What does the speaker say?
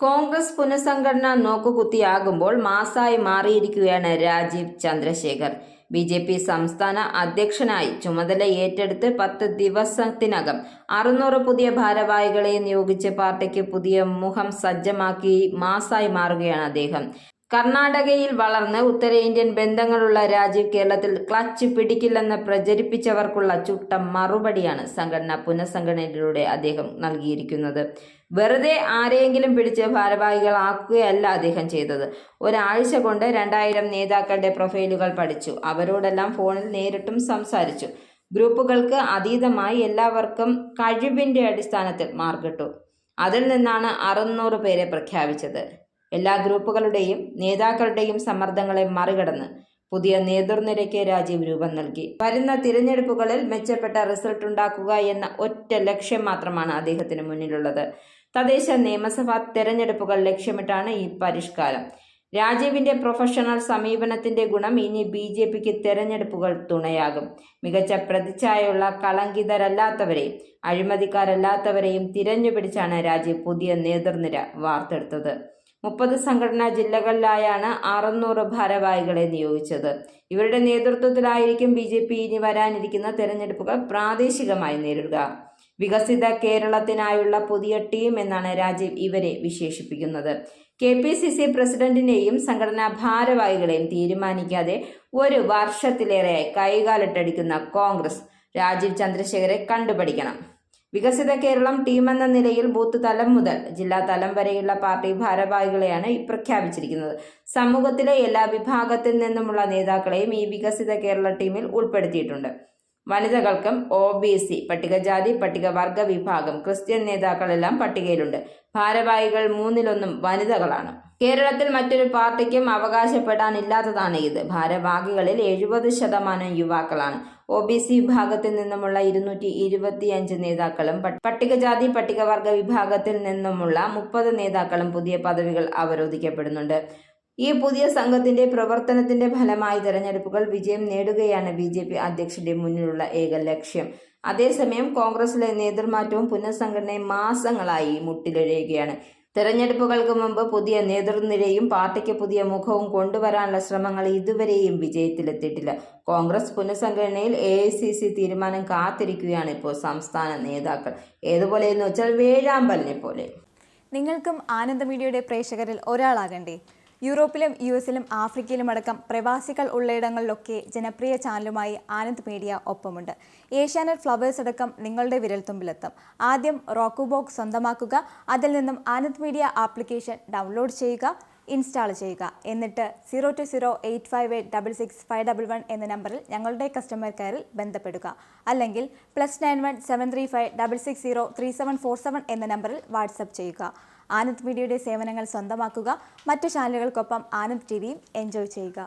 കോൺഗ്രസ് പുനഃസംഘടന നോക്കുകുത്തിയാകുമ്പോൾ മാസായി മാറിയിരിക്കുകയാണ് രാജീവ് ചന്ദ്രശേഖർ. ബി.ജെ.പി. സംസ്ഥാന അധ്യക്ഷനായി ചുമതല ഏറ്റെടുത്ത് 10 ദിവസത്തിനകം 600 പുതിയ ഭാരവാഹികളെ നിയോഗിച്ച് പാർട്ടിക്ക് പുതിയ മുഖം സജ്ജമാക്കി മാസായി മാറുകയാണ് അദ്ദേഹം. കർണാടകയിൽ വളർന്ന് ഉത്തരേന്ത്യൻ ബന്ധങ്ങളുള്ള രാജീവ് കേരളത്തിൽ ക്ലച്ച് പിടിക്കില്ലെന്ന് പ്രചരിപ്പിച്ചവർക്കുള്ള ചുട്ട മറുപടിയാണ് സംഘടന പുനഃസംഘടനയിലൂടെ അദ്ദേഹം നൽകിയിരിക്കുന്നത്. വെറുതെ ആരെയെങ്കിലും പിടിച്ച് ഭാരവാഹികളാക്കുകയല്ല അദ്ദേഹം ചെയ്തത്. ഒരാഴ്ച കൊണ്ട് 2000 നേതാക്കളുടെ പ്രൊഫൈലുകൾ പഠിച്ചു. അവരോടെല്ലാം ഫോണിൽ നേരിട്ടും സംസാരിച്ചു. ഗ്രൂപ്പുകൾക്ക് അതീതമായി എല്ലാവർക്കും കഴിവിന്റെ അടിസ്ഥാനത്തിൽ മാർക്കിട്ടു. അതിൽ നിന്നാണ് 600 പേരെ പ്രഖ്യാപിച്ചത്. എല്ലാ ഗ്രൂപ്പുകളുടെയും നേതാക്കളുടെയും സമ്മർദ്ദങ്ങളെ മറികടന്ന് പുതിയ നേതൃനിരയ്ക്ക് രാജീവ് രൂപം നൽകി. വരുന്ന തിരഞ്ഞെടുപ്പുകളിൽ മെച്ചപ്പെട്ട റിസൾട്ട് ഉണ്ടാക്കുക എന്ന ഒറ്റ ലക്ഷ്യം മാത്രമാണ് അദ്ദേഹത്തിന് മുന്നിലുള്ളത്. തദ്ദേശ നിയമസഭാ തെരഞ്ഞെടുപ്പുകൾ ലക്ഷ്യമിട്ടാണ് ഈ പരിഷ്കാരം. രാജീവിന്റെ പ്രൊഫഷണൽ സമീപനത്തിന്റെ ഗുണം ഇനി ബി.ജെ.പിക്ക് തെരഞ്ഞെടുപ്പുകൾ തുണയാകും. മികച്ച പ്രതിച്ഛായയുള്ള കളങ്കിതരല്ലാത്തവരെയും അഴിമതിക്കാരല്ലാത്തവരെയും തിരഞ്ഞുപിടിച്ചാണ് രാജീവ് പുതിയ നേതൃനിര വാർത്തെടുത്തത്. 30 സംഘടനാ ജില്ലകളിലായാണ് 600 ഭാരവാഹികളെ നിയോഗിച്ചത്. ഇവരുടെ നേതൃത്വത്തിലായിരിക്കും ബി.ജെ.പി. ഇനി വരാനിരിക്കുന്ന തെരഞ്ഞെടുപ്പുകൾ പ്രാദേശികമായി നേരിടുക. വികസിത കേരളത്തിനായുള്ള പുതിയ ടീം എന്നാണ് രാജീവ് ഇവരെ വിശേഷിപ്പിക്കുന്നത്. കെ.പി.സി.സി. പ്രസിഡന്റിനെയും സംഘടനാ ഭാരവാഹികളെയും തീരുമാനിക്കാതെ 1 വർഷത്തിലേറെയായി കൈകാലിട്ടടിക്കുന്ന കോൺഗ്രസ് രാജീവ് ചന്ദ്രശേഖരെ കണ്ടുപഠിക്കണം. വികസിത കേരളം ടീമെന്ന നിലയിൽ ബൂത്ത് തലം മുതൽ ജില്ലാ തലം വരെയുള്ള പാർട്ടി ഭാരവാഹികളെയാണ് പ്രഖ്യാപിച്ചിരിക്കുന്നത്. സമൂഹത്തിലെ എല്ലാ വിഭാഗത്തിൽ നിന്നുമുള്ള നേതാക്കളെയും ഈ വികസിത കേരള ടീമിൽ ഉൾപ്പെടുത്തിയിട്ടുണ്ട്. വനിതകൾക്കും OBC, പട്ടികജാതി പട്ടികവർഗ വിഭാഗം, ക്രിസ്ത്യൻ നേതാക്കളെല്ലാം പട്ടികയിലുണ്ട്. ഭാരവാഹികൾ 1/3 വനിതകളാണ്. കേരളത്തിൽ മറ്റൊരു പാർട്ടിക്കും അവകാശപ്പെടാനില്ലാത്തതാണ് ഇത്. ഭാരവാഹികളിൽ 70% യുവാക്കളാണ്. OBC വിഭാഗത്തിൽ നിന്നുമുള്ള 225 നേതാക്കളും പട്ടികജാതി പട്ടികവർഗ വിഭാഗത്തിൽ നിന്നുമുള്ള 30 നേതാക്കളും പുതിയ പദവികൾ അവരോധിക്കപ്പെടുന്നുണ്ട്. ഈ പുതിയ സംഘത്തിന്റെ പ്രവർത്തനത്തിന്റെ ഫലമായി തെരഞ്ഞെടുപ്പുകൾ വിജയം നേടുകയാണ് ബി.ജെ.പി. അധ്യക്ഷന്റെ മുന്നിലുള്ള ഏക ലക്ഷ്യം. അതേസമയം കോൺഗ്രസിലെ നേതൃമാറ്റവും പുനഃസംഘടനയും മാസങ്ങളായി മുട്ടിലിഴയുകയാണ്. തെരഞ്ഞെടുപ്പുകൾക്ക് മുമ്പ് പുതിയ നേതൃനിരയും പാർട്ടിക്ക് പുതിയ മുഖവും കൊണ്ടുവരാനുള്ള ശ്രമങ്ങൾ ഇതുവരെയും വിജയത്തിലെത്തിയിട്ടില്ല. കോൺഗ്രസ് പുനഃസംഘടനയിൽ AICC തീരുമാനം കാത്തിരിക്കുകയാണ് ഇപ്പോൾ സംസ്ഥാന നേതാക്കൾ. ഏതുപോലെയെന്ന് വെച്ചാൽ വേഴാമ്പലിനെ പോലെ. നിങ്ങൾക്കും ആനന്ദ മീഡിയയുടെ പ്രേക്ഷകരിൽ ഒരാളാകണ്ടേ? യൂറോപ്പിലും US-ലും ആഫ്രിക്കയിലുമടക്കം പ്രവാസികൾ ഉള്ളയിടങ്ങളിലൊക്കെ ജനപ്രിയ ചാനലുമായി ആനന്ദ് മീഡിയ ഒപ്പമുണ്ട്. ഏഷ്യാനെറ്റ് ഫ്ലവേഴ്സ് അടക്കം നിങ്ങളുടെ വിരൽത്തുമ്പിലെത്തും. ആദ്യം റോക്കു ബോക്സ് സ്വന്തമാക്കുക. അതിൽ നിന്നും ആനന്ദ് മീഡിയ ആപ്ലിക്കേഷൻ ഡൗൺലോഡ് ചെയ്യുക, ഇൻസ്റ്റാൾ ചെയ്യുക. എന്നിട്ട് 02085866511 എന്ന നമ്പറിൽ ഞങ്ങളുടെ കസ്റ്റമർ കെയറിൽ ബന്ധപ്പെടുക. അല്ലെങ്കിൽ +91 735 660 3747 എന്ന നമ്പറിൽ വാട്സപ്പ് ചെയ്യുക. ആനന്ദ് മീഡിയയുടെ സേവനങ്ങൾ സ്വന്തമാക്കുക. മറ്റു ചാനലുകൾക്കൊപ്പം ആനന്ദ് TVയും എൻജോയ് ചെയ്യുക.